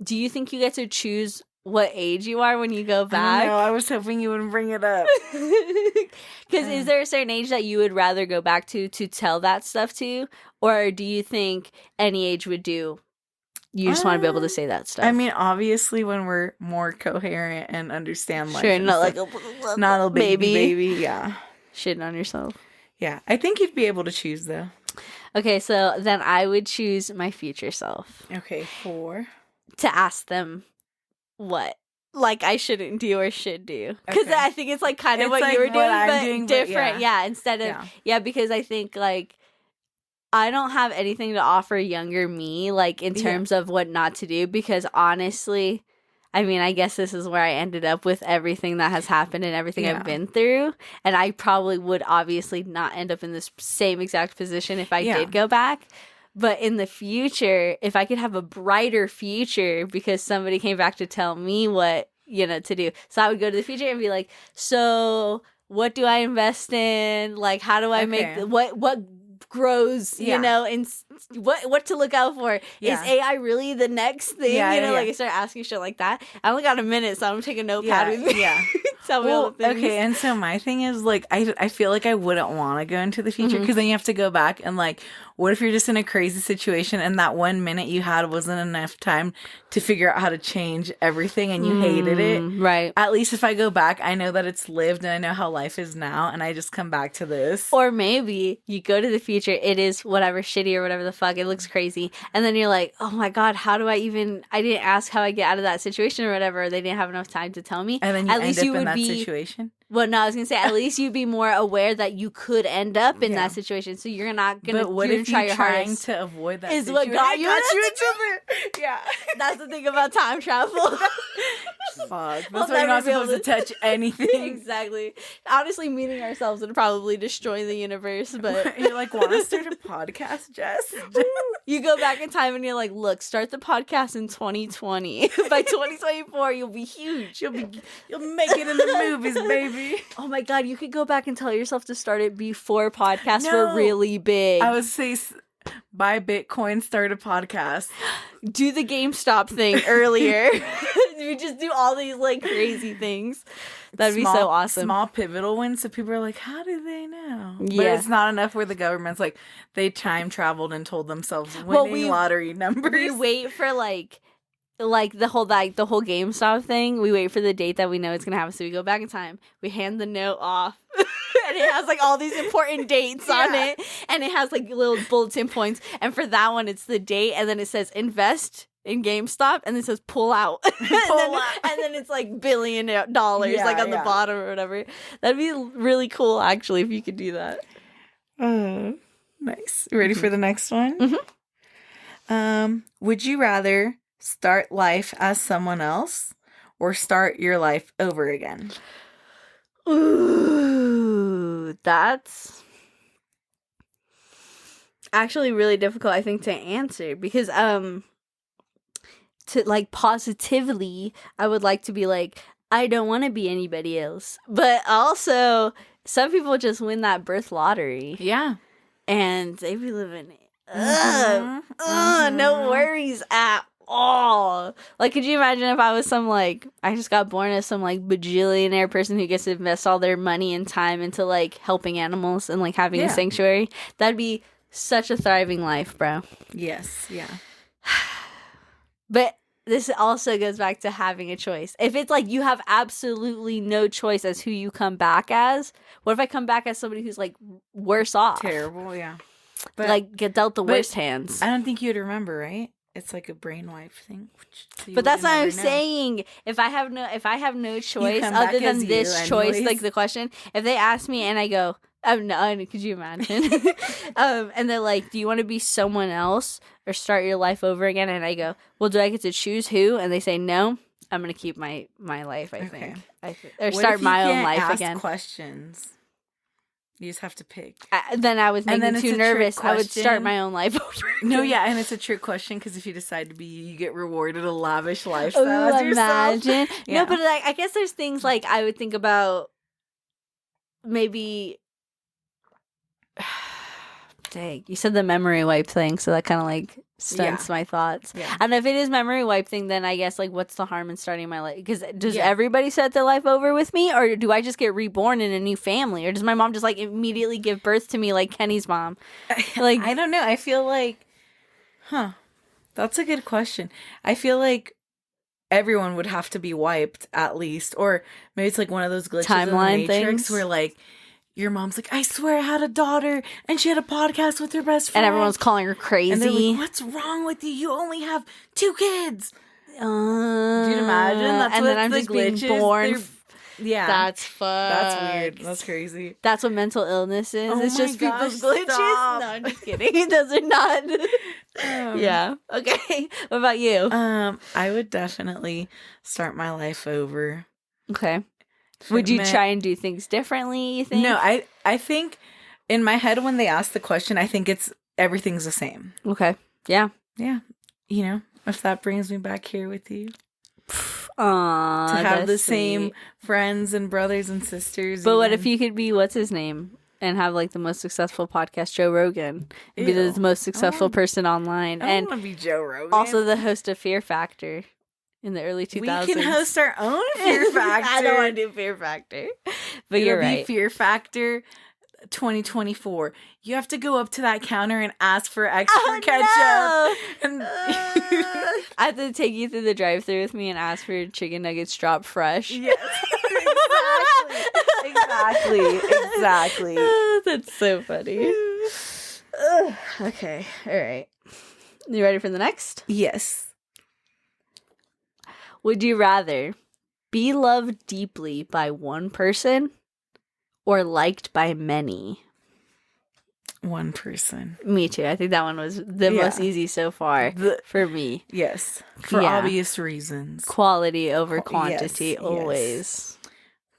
do you think you get to choose what age you are when you go back? No, I was hoping you wouldn't bring it up. Because is there a certain age that you would rather go back to tell that stuff to? Or do you think any age would do? You just want to be able to say that stuff. I mean, obviously, when we're more coherent and understand life. Sure, not like not a baby. Yeah. Shitting on yourself. Yeah. I think you'd be able to choose, though. Okay, so then I would choose my future self. Okay, to ask them what like I shouldn't do or should do. Because I think it's like kind of what you were doing, but different. Yeah, instead of, because I think like I don't have anything to offer younger me, like in terms of what not to do, because honestly, I mean, I guess this is where I ended up with everything that has happened and everything I've been through. And I probably would obviously not end up in this same exact position if I did go back. But in the future, if I could have a brighter future because somebody came back to tell me what, to do. So I would go to the future and be like, so what do I invest in? Like, how do I make, what grows, and what to look out for. Is AI really the next thing? Like I start asking shit like that. I only got a minute, so I'm gonna take a notepad with me. Tell me all the things. Okay, and so my thing is like I feel like I wouldn't want to go into the future because then you have to go back and like, what if you're just in a crazy situation and that 1 minute you had wasn't enough time to figure out how to change everything and you hated it? Right. At least if I go back, I know that it's lived and I know how life is now and I just come back to this. Or maybe you go to the future, it is whatever shitty or whatever the fuck, it looks crazy. And then you're like, oh my God, how do I didn't ask how I get out of that situation or whatever. They didn't have enough time to tell me. And then at least you would in that situation? Well, no, I was going to say, at least you'd be more aware that you could end up in that situation. So you're not going to what if try your trying hardest to avoid that is situation? what got you into it. Yeah. That's the thing about time travel. Fuck. That's why you're not supposed to touch anything. Exactly. Honestly, meeting ourselves would probably destroy the universe, but... You're like, want to start a podcast, Jess? You go back in time and you're like, look, start the podcast in 2020. By 2024, you'll be huge. You'll make it in the movies, baby. Oh my God, you could go back and tell yourself to start it before podcasts were really big. I would say buy Bitcoin, start a podcast. Do the GameStop thing earlier. We just do all these like crazy things. That'd be so awesome. Small pivotal wins, so people are like, how do they know? Yeah. But it's not enough where the government's like, they time traveled and told themselves winning lottery numbers. We wait for like the whole GameStop thing. We wait for the date that we know it's gonna happen. So we go back in time. We hand the note off. And it has like all these important dates on it. And it has like little bulletin points. And for that one, it's the date. And then it says invest in GameStop. And then it says pull out. And then it's like $1 billion on the bottom or whatever. That'd be really cool, actually, if you could do that. Nice. You ready for the next one? Would you rather start life as someone else or start your life over again? Ooh, that's actually really difficult, I think, to answer because to like positively, I would like to be like, I don't want to be anybody else. But also, some people just win that birth lottery. Yeah. And they be living no worries at all. Like, could you imagine if I was some like, I just got born as some like bajillionaire person who gets to invest all their money and time into like helping animals and like having a sanctuary? That'd be such a thriving life, bro. Yes. Yeah. But this also goes back to having a choice. If it's like you have absolutely no choice as who you come back as, what if I come back as somebody who's like worse off? Terrible, yeah. But like get dealt the worst hands. I don't think you'd remember, right? It's like a brainwipe thing. So but that's what I'm saying. If I have no choice other than this choice, like the question, if they ask me and I go, oh no, could you imagine? And they're like, do you want to be someone else or start your life over again? And I go, well, do I get to choose who? And they say no. I'm gonna keep my life. I think, or start my own life again. Questions. You just have to pick. Then I was making too nervous. I would start my own life over. No, yeah, and it's a trick question because if you decide to be you get rewarded a lavish lifestyle as yourself. Imagine. Yeah. No, but like I guess there's things like I would think about maybe. Dang, you said the memory wipe thing, so that kind of like stunts my thoughts. Yeah. And if it is memory wipe thing, then I guess, like, what's the harm in starting my life? Because does everybody start their life over with me? Or do I just get reborn in a new family? Or does my mom just, like, immediately give birth to me like Kenny's mom? Like, I don't know. I feel like, that's a good question. I feel like everyone would have to be wiped at least. Or maybe it's like one of those glitches timeline in the Matrix things where, like, your mom's like, I swear I had a daughter and she had a podcast with her best friend. And everyone's calling her crazy. And they're like, what's wrong with you? You only have 2 kids. Do you imagine? That's and what then I'm just being born. Yeah. That's fucked. That's weird. That's crazy. That's what mental illness is. It's just people's glitches. Stop. No, I'm just kidding. Those are not. Yeah. Okay. What about you? I would definitely start my life over. Okay. Would you try and do things differently, you think? No, I think in my head when they ask the question, I think it's everything's the same. Okay. Yeah. Yeah. You know, if that brings me back here with you. Aww, to have the same friends and brothers and sisters. But what if you could be, what's his name? And have, like, the most successful podcast, Joe Rogan. Be the most successful person online. I want to be Joe Rogan. Also the host of Fear Factor. In the early 2000s. We can host our own Fear Factor. I don't want to do Fear Factor. But you're right. Fear Factor 2024. You have to go up to that counter and ask for extra ketchup. No! And I have to take you through the drive-thru with me and ask for chicken nuggets drop fresh. Yes. Exactly. That's so funny. Okay. All right. You ready for the next? Yes. Would you rather be loved deeply by one person or liked by many? One person. Me too. I think that one was the most easy so far for me. Yes. For obvious reasons. Quality over quantity, always. Yes.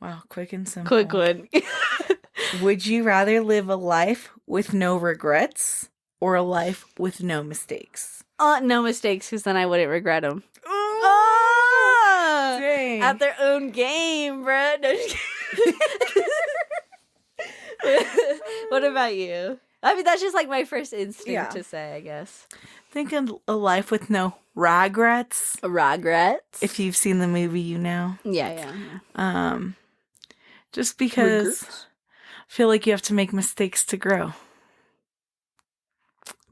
Wow, quick and simple. Quick one. Would you rather live a life with no regrets or a life with no mistakes? No mistakes, because then I wouldn't regret them. Dang. At their own game, bro. No, just What about you? I mean, that's just like my first instinct to say, I guess. Think of a life with no regrets. Regrets? If you've seen the movie, you know. Yeah. Just because I feel like you have to make mistakes to grow.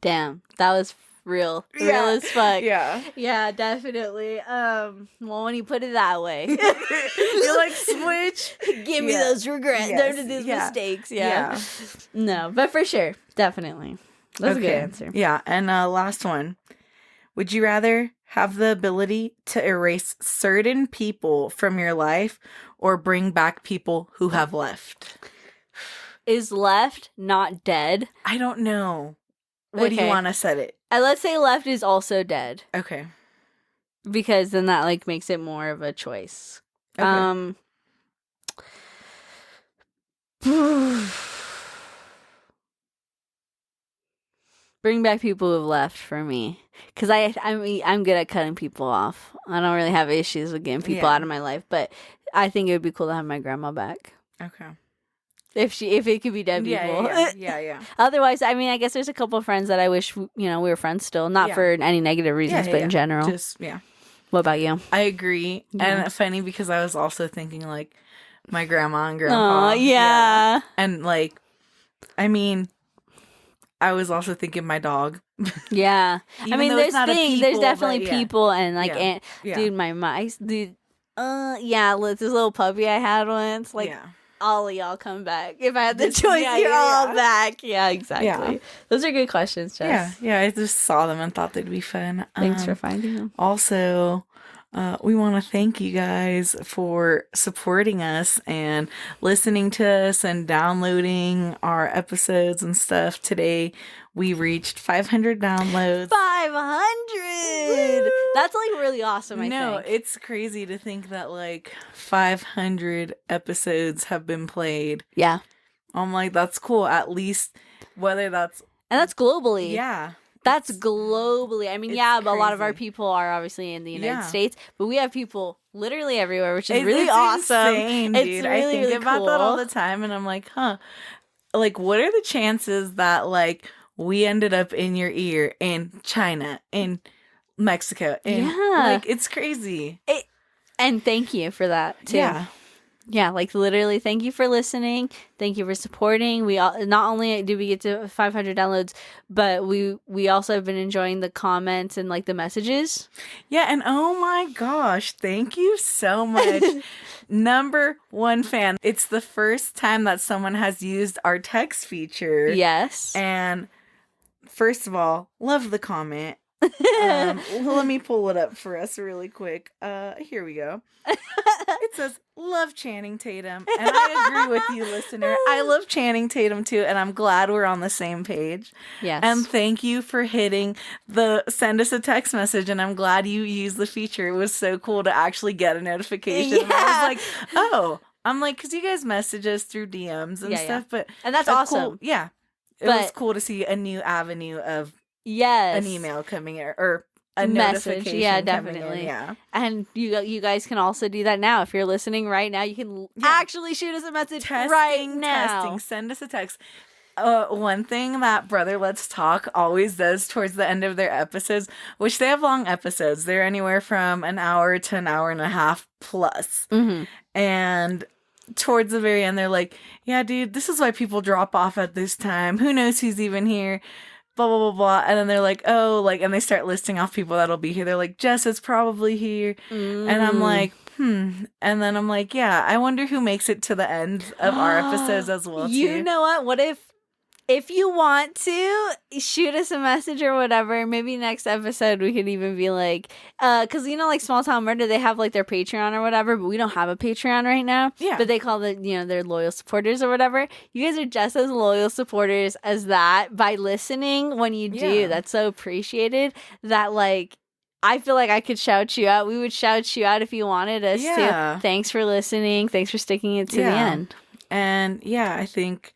Damn, that was real as fuck. Yeah, definitely. Well, when you put it that way, you like switch. Give me those regrets, those mistakes. Yeah. No, but for sure, definitely. That's a good answer. Yeah, and last one. Would you rather have the ability to erase certain people from your life or bring back people who have left? Is left not dead? I don't know. What do you want to set it? Let's say left is also dead. Okay. Because then that, like, makes it more of a choice. Okay. Bring back people who have left for me. Because I'm good at cutting people off. I don't really have issues with getting people out of my life. But I think it would be cool to have my grandma back. Okay. If it could be dead people. Yeah. Otherwise, I mean, I guess there's a couple of friends that I wish, we were friends still. Not for any negative reasons, but in general. Just, What about you? I agree. Yeah. And it's funny because I was also thinking, like, my grandma and grandpa. Yeah. And, like, I mean, I was also thinking my dog. Yeah. I mean, there's definitely people and, like, this little puppy I had once, like, all of y'all come back. If I had the choice, you're all back. Yeah, exactly. Yeah. Those are good questions, Jess. Yeah, I just saw them and thought they'd be fun. Thanks for finding them. Also, we want to thank you guys for supporting us and listening to us and downloading our episodes and stuff. Today, we reached 500 downloads. 500! Woo! That's, like, really awesome, I think. No, it's crazy to think that, like, 500 episodes have been played. Yeah. I'm like, that's cool. At least, whether that's... And that's globally. Yeah. That's globally. I mean, but a lot of our people are obviously in the United States, but we have people literally everywhere, which is really awesome. Insane, dude. I think about that all the time, and I'm like, like, what are the chances that, like, we ended up in your ear in China, in Mexico. And like, it's crazy. And thank you for that too. Yeah, like literally, thank you for listening. Thank you for supporting. We all, not only do we get to 500 downloads, but we also have been enjoying the comments and like the messages. Yeah, and oh my gosh, thank you so much. Number 1 fan. It's the first time that someone has used our text feature. Yes. And first of all, love the comment. Let me pull it up for us really quick. Here we go. It says, love Channing Tatum. And I agree with you, listener. I love Channing Tatum too, and I'm glad we're on the same page. Yes. And thank you for hitting the send us a text message, and I'm glad you used the feature. It was so cool to actually get a notification. And I was like, oh. I'm like, because you guys message us through DMs and stuff, but and that's awesome. Cool, yeah. It was cool to see a new avenue of an email coming in, or a message. Yeah, definitely. In, yeah. And you guys can also do that now. If you're listening right now, you can actually shoot us a message right now. Send us a text. One thing that Brother Let's Talk always does towards the end of their episodes, which they have long episodes. They're anywhere from an hour to an hour and a half plus. Mm-hmm. And towards the very end, they're like, yeah, dude, this is why people drop off at this time. Who knows who's even here? Blah, blah, blah, blah. And then they're like, oh, like, and they start listing off people that'll be here. They're like, Jess is probably here. And I'm like, And then I'm like, yeah, I wonder who makes it to the end of our episodes as well, too. You know what? What if you want to, shoot us a message or whatever. Maybe next episode we could even be like, because like Small Town Murder, they have like their Patreon or whatever, but we don't have a Patreon right now. Yeah. But they call their loyal supporters or whatever. You guys are just as loyal supporters as that by listening when you do. Yeah. That's so appreciated. That like, I feel like I could shout you out. We would shout you out if you wanted us to. Thanks for listening. Thanks for sticking it to the end. And I think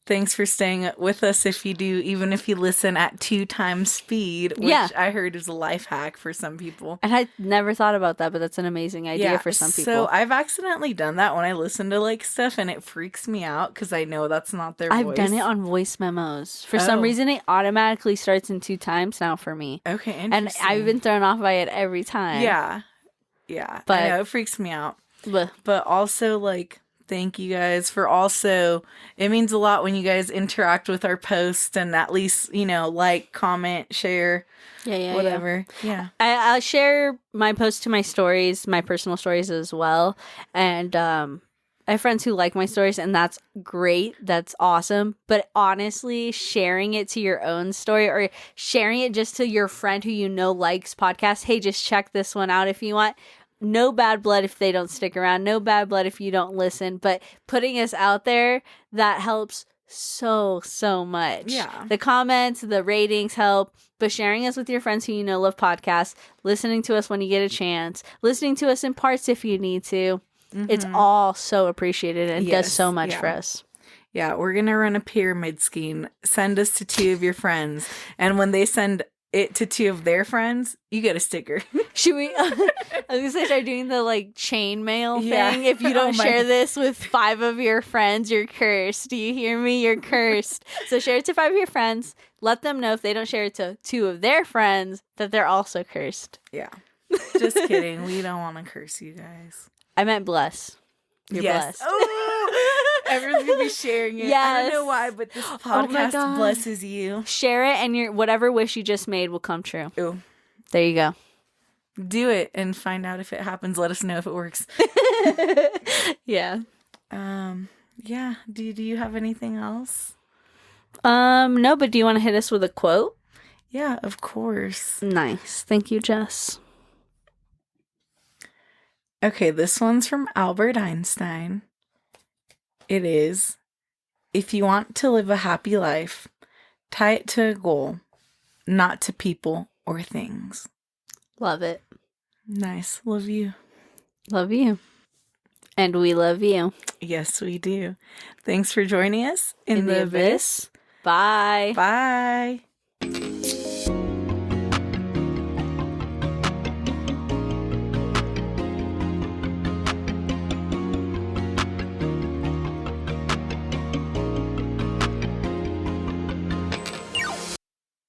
thanks for staying with us if you do, even if you listen at 2 times speed, which I heard is a life hack for some people. And I never thought about that, but that's an amazing idea for some people. So I've accidentally done that when I listen to like stuff, and it freaks me out because I know that's not their voice. I've done it on voice memos. For some reason, it automatically starts in 2 times now for me. Okay, interesting. And I've been thrown off by it every time. Yeah. But I know, it freaks me out. But also, like, thank you guys for also, it means a lot when you guys interact with our posts and at least, like, comment, share, whatever. Yeah. I'll share my posts to my stories, my personal stories as well. And I have friends who like my stories, and that's great. That's awesome. But honestly, sharing it to your own story, or sharing it just to your friend who likes podcasts, hey, just check this one out if you want. No bad blood if they don't stick around. No bad blood if you don't listen. But putting us out there, that helps so much. Yeah. The comments, the ratings help. But sharing us with your friends who love podcasts, listening to us when you get a chance, listening to us in parts if you need to. Mm-hmm. It's all so appreciated and does so much for us. Yeah, we're going to run a pyramid scheme. Send us to 2 of your friends. And when they send it to 2 of their friends, you get a sticker. Should we? I was gonna say, start doing the like chain mail thing. If you don't share this with 5 of your friends, you're cursed. Do you hear me? You're cursed. So share it to 5 of your friends. Let them know if they don't share it to 2 of their friends that they're also cursed. Yeah. Just kidding. We don't want to curse you guys. I meant bless. You're blessed. Oh! Everyone's going to be sharing it. Yes. I don't know why, but this podcast blesses you. Share it, and your whatever wish you just made will come true. Ooh. There you go. Do it and find out if it happens. Let us know if it works. Yeah. Yeah. Do you have anything else? No, but do you want to hit us with a quote? Yeah, of course. Nice. Thank you, Jess. Okay, this one's from Albert Einstein. It is, if you want to live a happy life, tie it to a goal, not to people or things. Love it. Nice. Love you. Love you. And we love you. Yes, we do. Thanks for joining us in the Abyss. Bye. Bye.